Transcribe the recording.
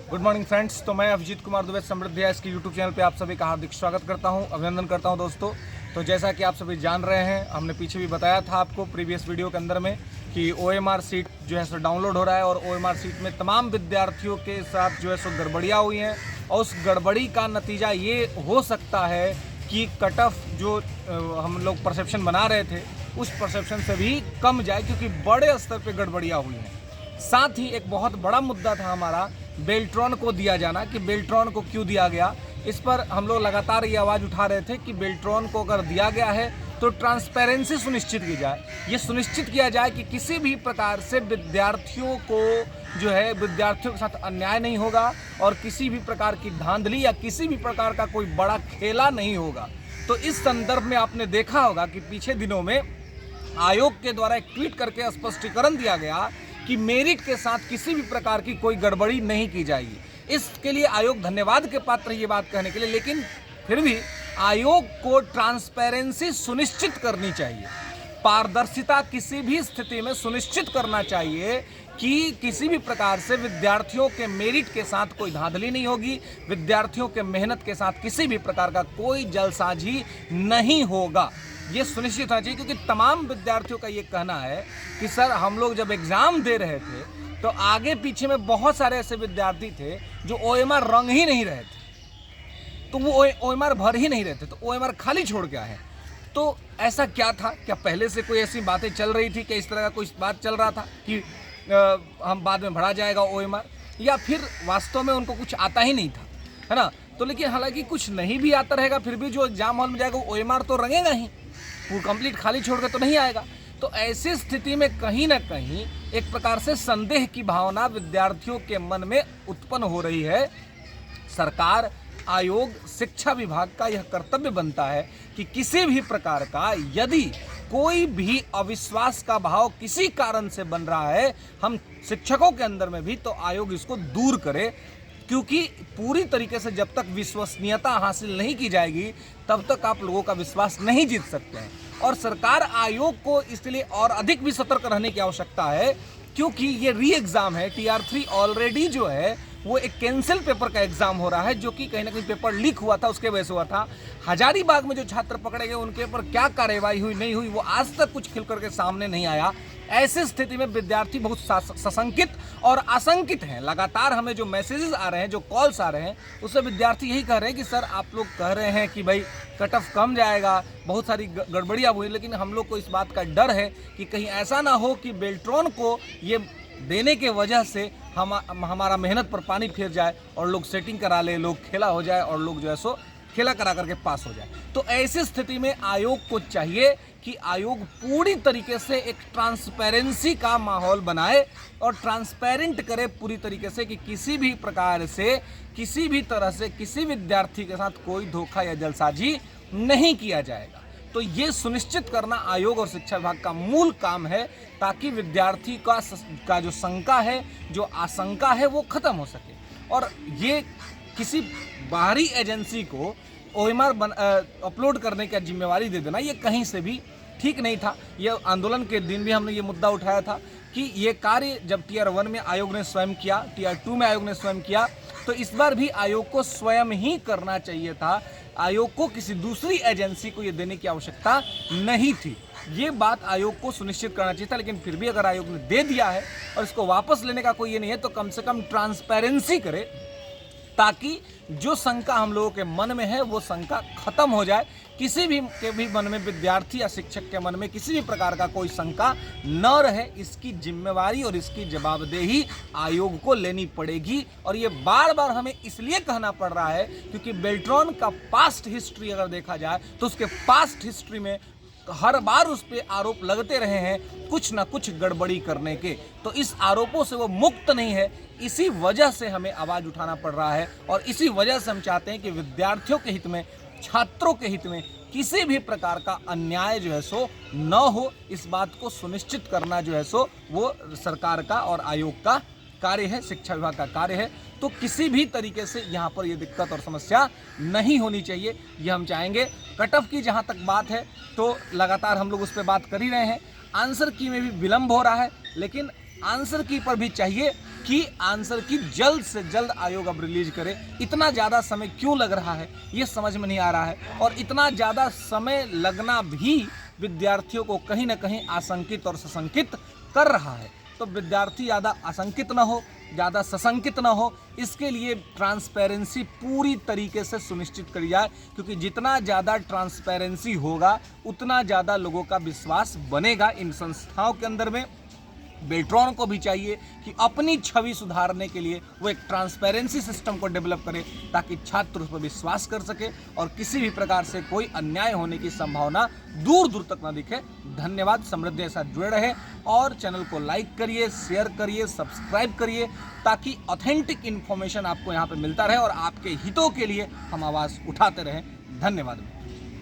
Good morning friends. तो मैं अभिजीत कुमार दुबे समृद्धि इसके यूट्यूब चैनल पे आप सभी का हार्दिक स्वागत करता हूं, अभिनंदन करता हूं दोस्तों। तो जैसा कि आप सभी जान रहे हैं, हमने पीछे भी बताया था आपको प्रीवियस वीडियो के अंदर में कि OMR सीट जो है सो डाउनलोड हो रहा है और OMR सीट में तमाम विद्यार्थियों के साथ जो है सो गड़बड़ियाँ हुई हैं और उस गड़बड़ी का नतीजा ये हो सकता है कि कट ऑफ जो हम लोग परसेप्शन बना रहे थे उस परसेप्शन से भी कम जाए, क्योंकि बड़े स्तर पे गड़बड़ियाँ हुई हैं। साथ ही एक बहुत बड़ा मुद्दा था हमारा बेल्ट्रॉन को दिया जाना, कि बेल्ट्रॉन को क्यों दिया गया। इस पर हम लोग लगातार ये आवाज़ उठा रहे थे कि बेल्ट्रॉन को अगर दिया गया है तो ट्रांसपेरेंसी सुनिश्चित की जाए, ये सुनिश्चित किया जाए कि किसी भी प्रकार से विद्यार्थियों को जो है विद्यार्थियों के साथ अन्याय नहीं होगा और किसी भी प्रकार की धांधली या किसी भी प्रकार का कोई बड़ा खेला नहीं होगा। तो इस संदर्भ में आपने देखा होगा कि पीछे दिनों में आयोग के द्वारा एक ट्वीट करके स्पष्टीकरण दिया गया कि मेरिट के साथ किसी भी प्रकार की कोई गड़बड़ी नहीं की जाएगी। इसके लिए आयोग धन्यवाद के पात्र है ये बात कहने के लिए, लेकिन फिर भी आयोग को ट्रांसपेरेंसी सुनिश्चित करनी चाहिए, पारदर्शिता किसी भी स्थिति में सुनिश्चित करना चाहिए कि किसी भी प्रकार से विद्यार्थियों के मेरिट के साथ कोई धांधली नहीं होगी, विद्यार्थियों के मेहनत के साथ किसी भी प्रकार का कोई जलसाजी नहीं होगा, ये सुनिश्चित होना चाहिए। क्योंकि तमाम विद्यार्थियों का ये कहना है कि सर हम लोग जब एग्ज़ाम दे रहे थे तो आगे पीछे में बहुत सारे ऐसे विद्यार्थी थे जो OMR रंग ही नहीं रहे थे, तो वो OMR भर ही नहीं रहे थे, तो OMR खाली छोड़ के आए। तो ऐसा क्या था, क्या पहले से कोई ऐसी बातें चल रही थी, क्या इस तरह का कोई बात चल रहा था कि हम बाद में भरा जाएगा OMR, या फिर वास्तव में उनको कुछ आता ही नहीं था, है ना। तो लेकिन हालांकि कुछ नहीं भी आता रहेगा फिर भी जो एग्जाम हॉल में जाएगा वो OMR तो रंगेगा ही, पूरा कंप्लीट खाली छोड़ के तो नहीं आएगा। तो ऐसी स्थिति में कहीं ना कहीं एक प्रकार से संदेह की भावना विद्यार्थियों के मन में उत्पन्न हो रही है। सरकार, आयोग, शिक्षा विभाग का यह कर्तव्य बनता है कि किसी भी प्रकार का यदि कोई भी अविश्वास का भाव किसी कारण से बन रहा है, हम शिक्षकों के अंदर में भी, तो आयोग इसको दूर करे, क्योंकि पूरी तरीके से जब तक विश्वसनीयता हासिल नहीं की जाएगी तब तक आप लोगों का विश्वास नहीं जीत सकते हैं। और सरकार, आयोग को इसलिए और अधिक भी सतर्क रहने की आवश्यकता है, क्योंकि ये री एग्ज़ाम है। TR3 ऑलरेडी जो है वो एक कैंसिल पेपर का एग्ज़ाम हो रहा है, जो कि कहीं ना कहीं पेपर लीक हुआ था, उसके वजह से हुआ था। हजारीबाग में जो छात्र पकड़े गए उनके ऊपर क्या कार्रवाई हुई नहीं हुई वो आज तक कुछ खिल करके सामने नहीं आया। ऐसी स्थिति में विद्यार्थी बहुत सशंकित और आशंकित हैं। लगातार हमें जो मैसेजेस आ रहे हैं, जो कॉल्स आ रहे हैं, उससे विद्यार्थी यही कह रहे हैं कि सर आप लोग कह रहे हैं कि भाई कट ऑफ कम जाएगा, बहुत सारी गड़बड़ियाँ हुई, लेकिन हम लोग को इस बात का डर है कि कहीं ऐसा ना हो कि बेल्ट्रॉन को ये देने के वजह से हमारा मेहनत पर पानी फिर जाए और लोग सेटिंग करा ले, लोग खेला हो जाए और लोग जो है सो खेला करा करके पास हो जाए। तो ऐसी स्थिति में आयोग को चाहिए कि आयोग पूरी तरीके से एक ट्रांसपेरेंसी का माहौल बनाए और ट्रांसपेरेंट करे पूरी तरीके से कि किसी भी प्रकार से, किसी भी तरह से किसी विद्यार्थी के साथ कोई धोखा या जलसाजी नहीं किया जाएगा। तो ये सुनिश्चित करना आयोग और शिक्षा विभाग का मूल काम है, ताकि विद्यार्थी का जो शंका है, जो आशंका है, वो खत्म हो सके। और ये किसी बाहरी एजेंसी को OMR अपलोड करने की जिम्मेवारी दे देना, ये कहीं से भी ठीक नहीं था। ये आंदोलन के दिन भी हमने ये मुद्दा उठाया था कि ये कार्य जब TR1 में आयोग ने स्वयं किया, TR2 में आयोग ने स्वयं किया, तो इस बार भी आयोग को स्वयं ही करना चाहिए था। आयोग को किसी दूसरी एजेंसी को ये देने की आवश्यकता नहीं थी। ये बात आयोग को सुनिश्चित करना चाहिए था, लेकिन फिर भी अगर आयोग ने दे दिया है और इसको वापस लेने का कोई ये नहीं है, तो कम से कम ट्रांसपेरेंसी करे, ताकि जो शंका हम लोगों के मन में है वो शंका खत्म हो जाए। किसी भी के भी मन में, विद्यार्थी या शिक्षक के मन में किसी भी प्रकार का कोई शंका न रहे, इसकी जिम्मेवारी और इसकी जवाबदेही आयोग को लेनी पड़ेगी। और ये बार बार हमें इसलिए कहना पड़ रहा है क्योंकि बेल्ट्रॉन का पास्ट हिस्ट्री अगर देखा जाए तो उसके पास्ट हिस्ट्री में हर बार उस पर आरोप लगते रहे हैं कुछ ना कुछ गड़बड़ी करने के। तो इस आरोपों से वो मुक्त नहीं है, इसी वजह से हमें आवाज़ उठाना पड़ रहा है और इसी वजह से हम चाहते हैं कि विद्यार्थियों के हित में, छात्रों के हित में किसी भी प्रकार का अन्याय जो है सो न हो, इस बात को सुनिश्चित करना जो है सो वो सरकार का और आयोग का कार्य है, शिक्षा विभाग का कार्य है। तो किसी भी तरीके से यहाँ पर ये दिक्कत और समस्या नहीं होनी चाहिए, ये हम चाहेंगे। कट ऑफ की जहाँ तक बात है तो लगातार हम लोग उस पर बात कर ही रहे हैं। आंसर की में भी विलम्ब हो रहा है, लेकिन आंसर की पर भी चाहिए कि आंसर की जल्द से जल्द आयोग अब रिलीज करे। इतना ज़्यादा समय क्यों लग रहा है ये समझ में नहीं आ रहा है, और इतना ज़्यादा समय लगना भी विद्यार्थियों को कहीं ना कहीं आशंकित और सशंकित कर रहा है। तो विद्यार्थी ज़्यादा आशंकित ना हो, ज़्यादा सशंकित ना हो, इसके लिए ट्रांसपेरेंसी पूरी तरीके से सुनिश्चित करी जाए, क्योंकि जितना ज़्यादा ट्रांसपेरेंसी होगा उतना ज़्यादा लोगों का विश्वास बनेगा इन संस्थाओं के अंदर में। बेल्ट्रॉन को भी चाहिए कि अपनी छवि सुधारने के लिए वो एक ट्रांसपेरेंसी सिस्टम को डेवलप करे, ताकि छात्र उस पर विश्वास कर सके और किसी भी प्रकार से कोई अन्याय होने की संभावना दूर दूर तक ना दिखे। धन्यवाद। समृद्धि ऐसा जुड़े रहे और चैनल को लाइक करिए, शेयर करिए, सब्सक्राइब करिए, ताकि ऑथेंटिक इन्फॉर्मेशन आपको यहाँ पे मिलता रहे और आपके हितों के लिए हम आवाज़ उठाते रहें। धन्यवाद।